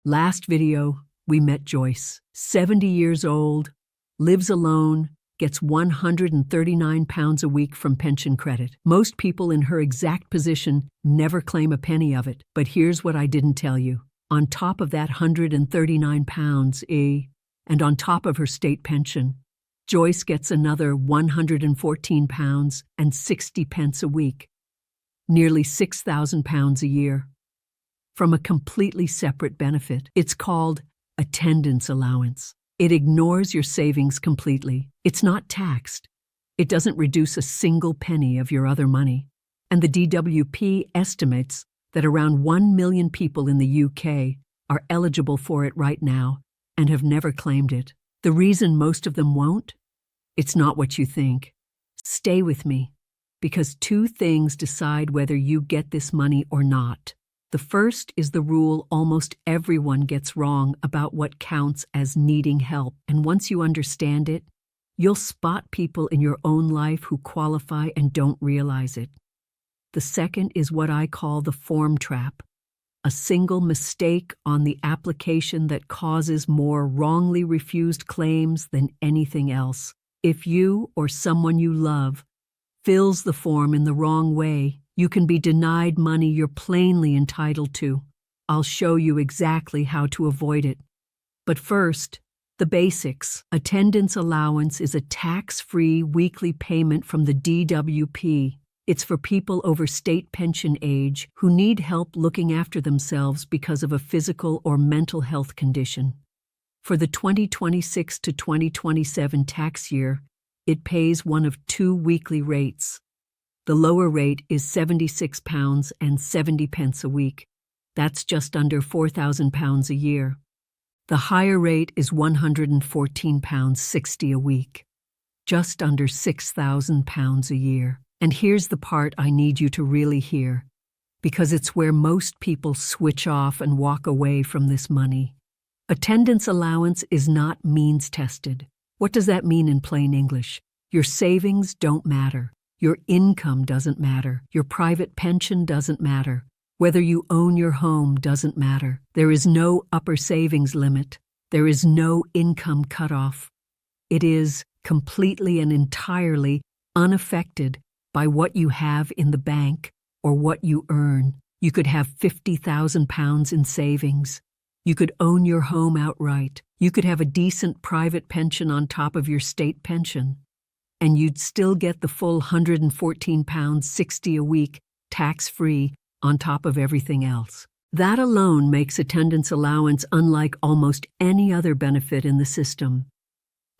Last video, we met Joyce, 70 years old, lives alone, gets £139 a week from pension credit. Most people in her exact position never claim a penny of it. But here's what I didn't tell you. On top of that £139, and on top of her state pension, Joyce gets another £114 and 60 pence a week, nearly £6,000 a year, from a completely separate benefit. It's called Attendance Allowance. It ignores your savings completely. It's not taxed. It doesn't reduce a single penny of your other money. And the DWP estimates that around 1 million people in the UK are eligible for it right now and have never claimed it. The reason most of them won't? It's not what you think. Stay with me, because two things decide whether you get this money or not. The first is the rule almost everyone gets wrong about what counts as needing help. And once you understand it, you'll spot people in your own life who qualify and don't realize it. The second is what I call the form trap, a single mistake on the application that causes more wrongly refused claims than anything else. If you or someone you love fills the form in the wrong way, you can be denied money you're plainly entitled to. I'll show you exactly how to avoid it. But first, the basics. Attendance allowance is a tax-free weekly payment from the DWP. It's for people over state pension age who need help looking after themselves because of a physical or mental health condition. For the 2026 to 2027 tax year, it pays one of two weekly rates. The lower rate is £76 and 70 pence a week. That's just under £4,000 a year. The higher rate is £114.60 a week, just under £6,000 a year. And here's the part I need you to really hear, because it's where most people switch off and walk away from this money. Attendance allowance is not means-tested. What does that mean in plain English? Your savings don't matter. Your income doesn't matter. Your private pension doesn't matter. Whether you own your home doesn't matter. There is no upper savings limit. There is no income cutoff. It is completely and entirely unaffected by what you have in the bank or what you earn. You could have £50,000 in savings. You could own your home outright. You could have a decent private pension on top of your state pension, and you'd still get the full £114.60 a week, tax-free, on top of everything else. That alone makes attendance allowance unlike almost any other benefit in the system.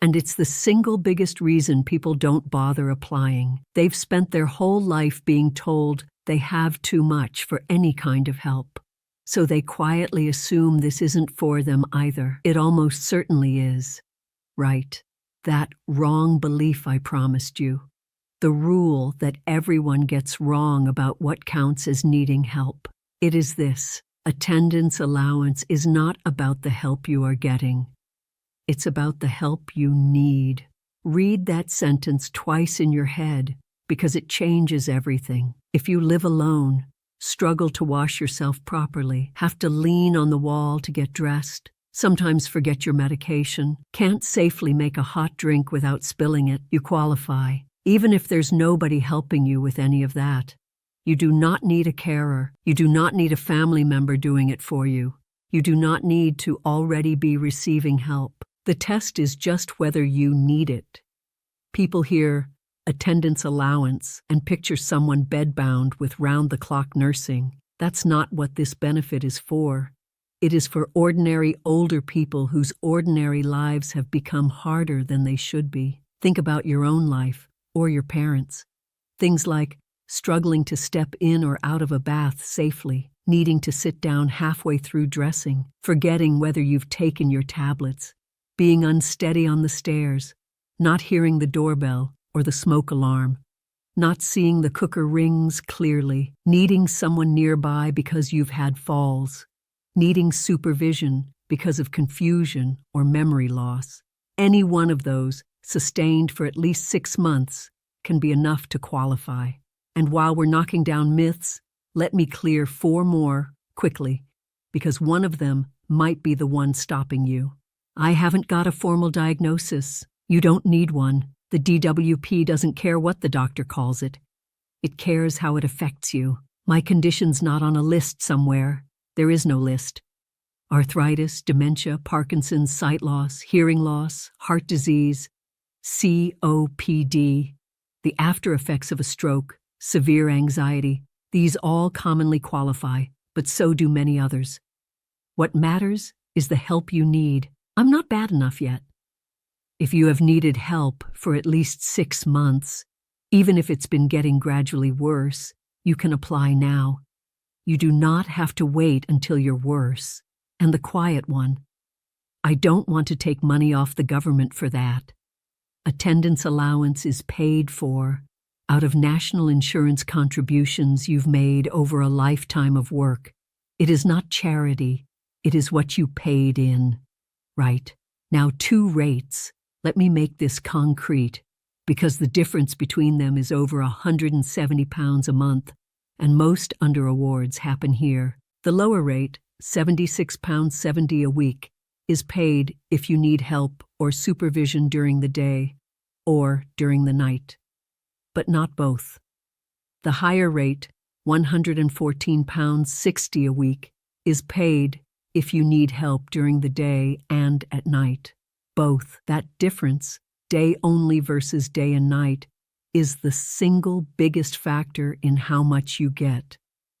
And it's the single biggest reason people don't bother applying. They've spent their whole life being told they have too much for any kind of help. So they quietly assume this isn't for them either. It almost certainly is. Right. That wrong belief I promised you. The rule that everyone gets wrong about what counts as needing help. It is this: attendance allowance is not about the help you are getting. It's about the help you need. Read that sentence twice in your head, because it changes everything. If you live alone, struggle to wash yourself properly, have to lean on the wall to get dressed, sometimes forget your medication, can't safely make a hot drink without spilling it, you qualify. Even if there's nobody helping you with any of that. You do not need a carer. You do not need a family member doing it for you. You do not need to already be receiving help. The test is just whether you need it. People hear attendance allowance and picture someone bedbound with round-the-clock nursing. That's not what this benefit is for. It is for ordinary older people whose ordinary lives have become harder than they should be. Think about your own life. Or your parents. Things like struggling to step in or out of a bath safely, needing to sit down halfway through dressing, forgetting whether you've taken your tablets, being unsteady on the stairs, not hearing the doorbell or the smoke alarm, not seeing the cooker rings clearly, needing someone nearby because you've had falls, needing supervision because of confusion or memory loss. Any one of those, sustained for at least 6 months, can be enough to qualify. And while we're knocking down myths, let me clear 4 more quickly. because one of them might be the one stopping you. I haven't got a formal diagnosis. You don't need one. The DWP doesn't care what the doctor calls it. It cares how it affects you. My condition's not on a list somewhere. There is no list. Arthritis, dementia, Parkinson's, sight loss, hearing loss, heart disease, COPD, the after effects of a stroke, severe anxiety, these all commonly qualify, but so do many others. What matters is the help you need. I'm not bad enough yet. If you have needed help for at least 6 months, even if it's been getting gradually worse, you can apply now. You do not have to wait until you're worse. And the quiet one, I don't want to take money off the government for that. Attendance allowance is paid for out of national insurance contributions you've made over a lifetime of work. It is not charity, it is what you paid in. Right. Now 2 rates. Let me make this concrete, because the difference between them is over £170 a month, and most under awards happen here. The lower rate, £76.70 a week, is paid if you need help or supervision during the day or during the night, but not both. The higher rate, £114.60 a week, is paid if you need help during the day and at night. Both. That difference, day only versus day and night, is the single biggest factor in how much you get.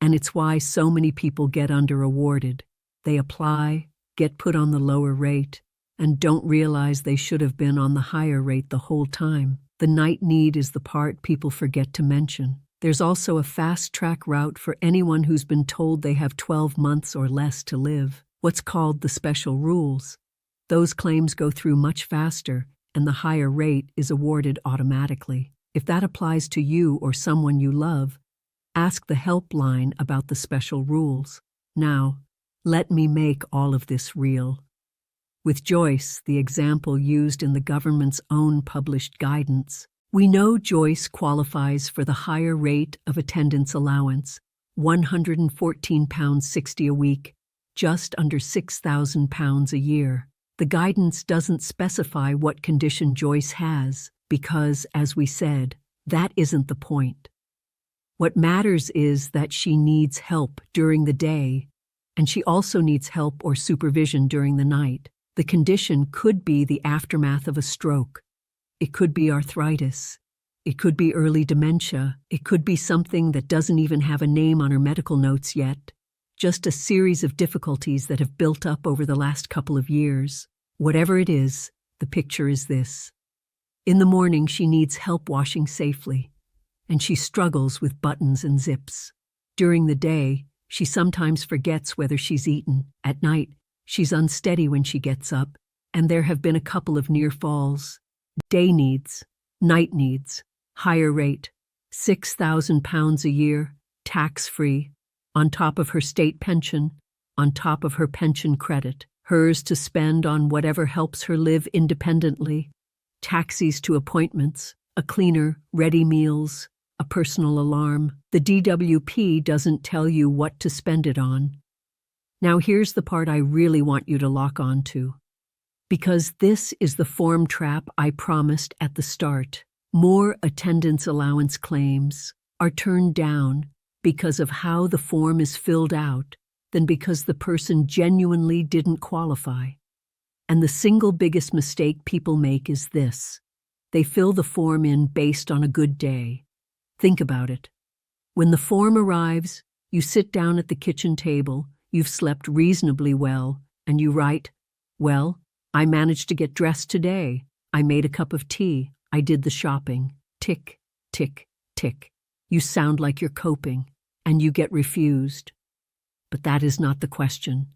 And it's why so many people get under-awarded. They apply, get put on the lower rate, and don't realize they should have been on the higher rate the whole time. The night need is the part people forget to mention. There's also a fast-track route for anyone who's been told they have 12 months or less to live, what's called the special rules. Those claims go through much faster, and the higher rate is awarded automatically. If that applies to you or someone you love, ask the helpline about the special rules. Now, let me make all of this real. With Joyce, the example used in the government's own published guidance, we know Joyce qualifies for the higher rate of attendance allowance, £114.60 a week, just under £6,000 a year. The guidance doesn't specify what condition Joyce has because, as we said, that isn't the point. What matters is that she needs help during the day, and she also needs help or supervision during the night. The condition could be the aftermath of a stroke. It could be arthritis. It could be early dementia. It could be something that doesn't even have a name on her medical notes yet. Just a series of difficulties that have built up over the last couple of years. Whatever it is, the picture is this. In the morning, she needs help washing safely, and she struggles with buttons and zips. During the day, she sometimes forgets whether she's eaten. At night, she's unsteady when she gets up, and there have been a couple of near falls. Day needs, night needs, higher rate, £6,000 a year, tax-free, on top of her state pension, on top of her pension credit, hers to spend on whatever helps her live independently, taxis to appointments, a cleaner, ready meals, a personal alarm. The DWP doesn't tell you what to spend it on. Now here's the part I really want you to lock on to. Because this is the form trap I promised at the start. More attendance allowance claims are turned down because of how the form is filled out than because the person genuinely didn't qualify. And the single biggest mistake people make is this. They fill the form in based on a good day. Think about it. When the form arrives, you sit down at the kitchen table, you've slept reasonably well, and you write, "Well, I managed to get dressed today. I made a cup of tea. I did the shopping." Tick, tick, tick. You sound like you're coping, and you get refused. But that is not the question.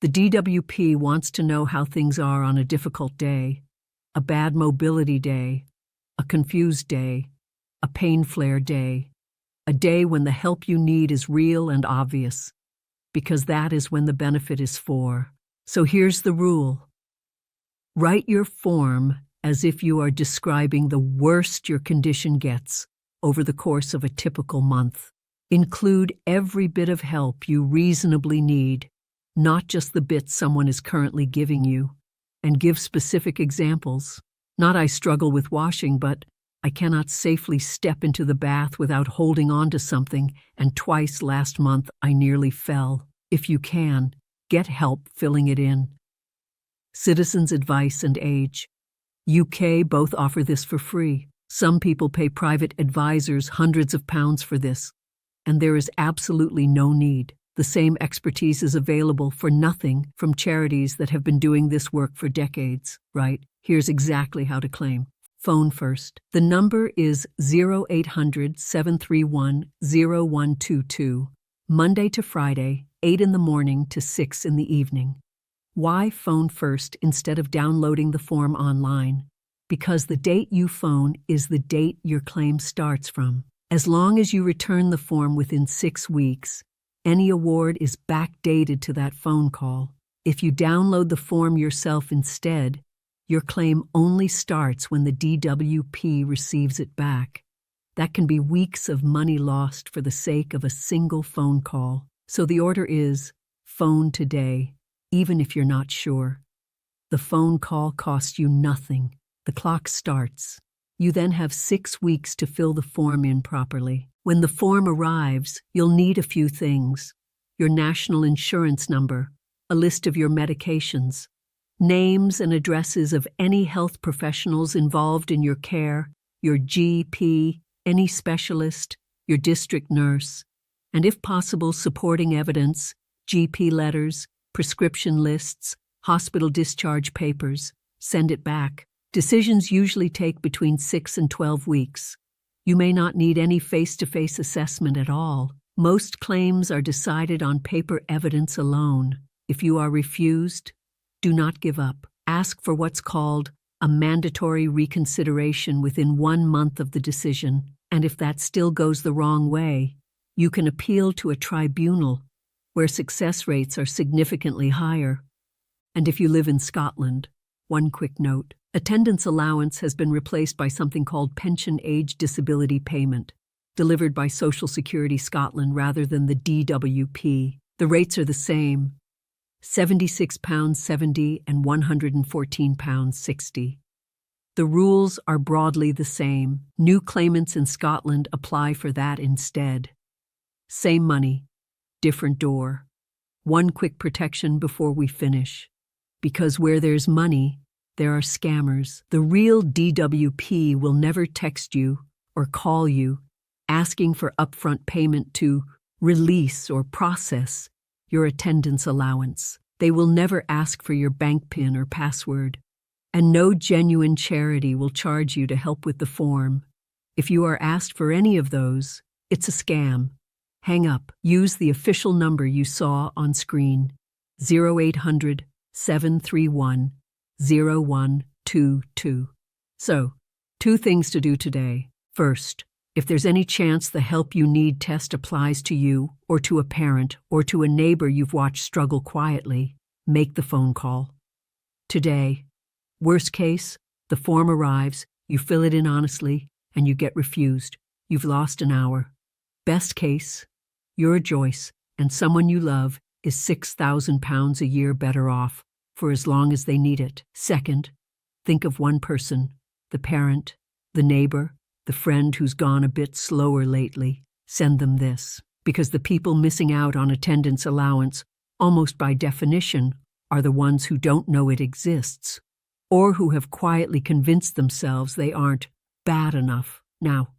The DWP wants to know how things are on a difficult day, a bad mobility day, a confused day, a pain flare day, a day when the help you need is real and obvious, because that is when the benefit is for. So here's the rule. Write your form as if you are describing the worst your condition gets over the course of a typical month. Include every bit of help you reasonably need, not just the bits someone is currently giving you, and give specific examples. Not I struggle with washing, but I cannot safely step into the bath without holding on to something, and twice last month I nearly fell. If you can, get help filling it in. Citizens' advice and age. UK both offer this for free. Some people pay private advisors hundreds of pounds for this, and there is absolutely no need. The same expertise is available for nothing from charities that have been doing this work for decades, right? Here's exactly how to claim. Phone first. The number is 0800 731 0122, Monday to Friday, 8 in the morning to 6 in the evening. Why phone first instead of downloading the form online? Because the date you phone is the date your claim starts from. As long as you return the form within 6 weeks, any award is backdated to that phone call. If you download the form yourself instead, your claim only starts when the DWP receives it back. That can be weeks of money lost for the sake of a single phone call. So the order is, phone today, even if you're not sure. The phone call costs you nothing. The clock starts. You then have 6 weeks to fill the form in properly. When the form arrives, you'll need a few things: your national insurance number, a list of your medications, names and addresses of any health professionals involved in your care, your GP, any specialist, your district nurse, and if possible, supporting evidence, GP letters, prescription lists, hospital discharge papers. Send it back. Decisions usually take between 6 and 12 weeks. You may not need any face-to-face assessment at all. Most claims are decided on paper evidence alone. If you are refused, do not give up. Ask for what's called a mandatory reconsideration within 1 month of the decision, and if that still goes the wrong way, you can appeal to a tribunal where success rates are significantly higher. And if you live in Scotland, one quick note: attendance allowance has been replaced by something called pension age disability payment, delivered by Social Security Scotland rather than the DWP. The rates are the same: £76.70 and £114.60. The rules are broadly the same. New claimants in Scotland apply for that instead. Same money, different door. One quick protection before we finish. Because where there's money, there are scammers. The real DWP will never text you or call you asking for upfront payment to release or process your attendance allowance. They will never ask for your bank PIN or password. And no genuine charity will charge you to help with the form. If you are asked for any of those, it's a scam. Hang up. Use the official number you saw on screen: 0800 731 0122. So, 2 things to do today. First, if there's any chance the help you need test applies to you or to a parent or to a neighbor you've watched struggle quietly, make the phone call. Today. Worst case, the form arrives, you fill it in honestly, and you get refused. You've lost an hour. Best case, you're a Joyce, and someone you love is £6,000 a year better off for as long as they need it. Second, think of one person: the parent, the neighbor, the friend who's gone a bit slower lately. Send them this, because the people missing out on attendance allowance, almost by definition, are the ones who don't know it exists, or who have quietly convinced themselves they aren't bad enough. Now,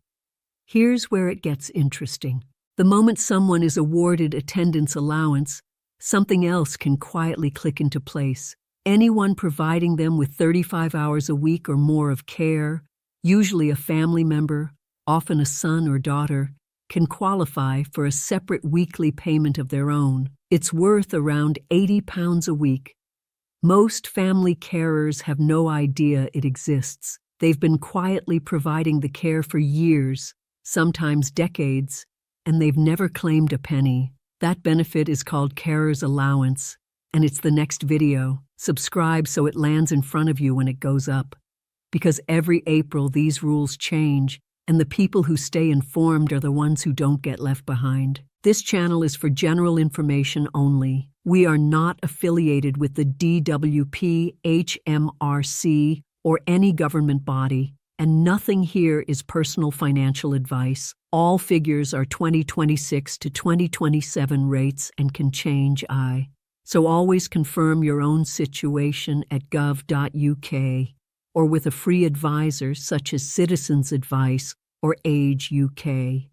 here's where it gets interesting. The moment someone is awarded attendance allowance, something else can quietly click into place. Anyone providing them with 35 hours a week or more of care, usually a family member, often a son or daughter, can qualify for a separate weekly payment of their own. It's worth around £80 a week. Most family carers have no idea it exists. They've been quietly providing the care for years, sometimes decades, and they've never claimed a penny. That benefit is called Carer's Allowance, and it's the next video. Subscribe so it lands in front of you when it goes up. Because every April these rules change, and the people who stay informed are the ones who don't get left behind. This channel is for general information only. We are not affiliated with the DWP, HMRC, or any government body, and nothing here is personal financial advice. All figures are 2026 to 2027 rates and can change. So always confirm your own situation at gov.uk or with a free advisor such as Citizens Advice or Age UK.